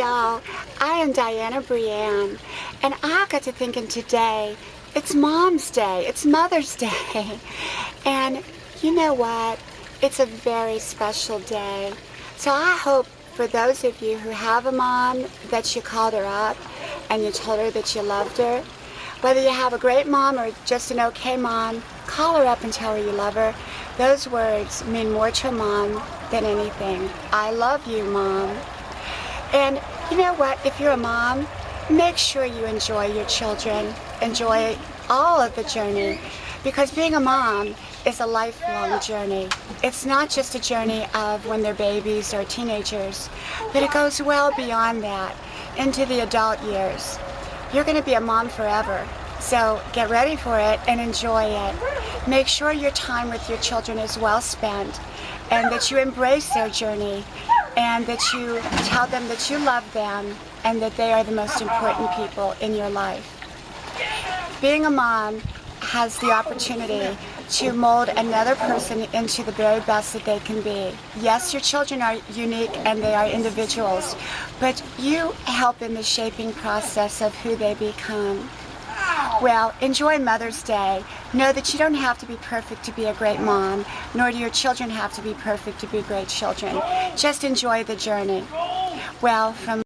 Adele. I am Diana Brienne, and I got to thinking today, it's Mom's Day, it's Mother's Day, and you know what? It's a very special day. So I hope for those of you who have a mom that you called her up and you told her that you loved her. Whether you have a great mom or just an okay mom, call her up and tell her you love her. Those words mean more to a mom than anything. I love you, Mom. And you know what? If you're a mom, make sure you enjoy your children. Enjoy all of the journey, because being a mom is a lifelong journey. It's not just a journey of when they're babies or teenagers, but it goes well beyond that, into the adult years. You're going to be a mom forever, so get ready for it and enjoy it. Make sure your time with your children is well spent, and that you embrace their journey, and that you tell them that you love them and that they are the most important people in your life. Being a mom has the opportunity to mold another person into the very best that they can be. Yes, your children are unique and they are individuals, but you help in the shaping process of who they become. Well, enjoy Mother's Day. Know that you don't have to be perfect to be a great mom, nor do your children have to be perfect to be great children. Just enjoy the journey. Well, from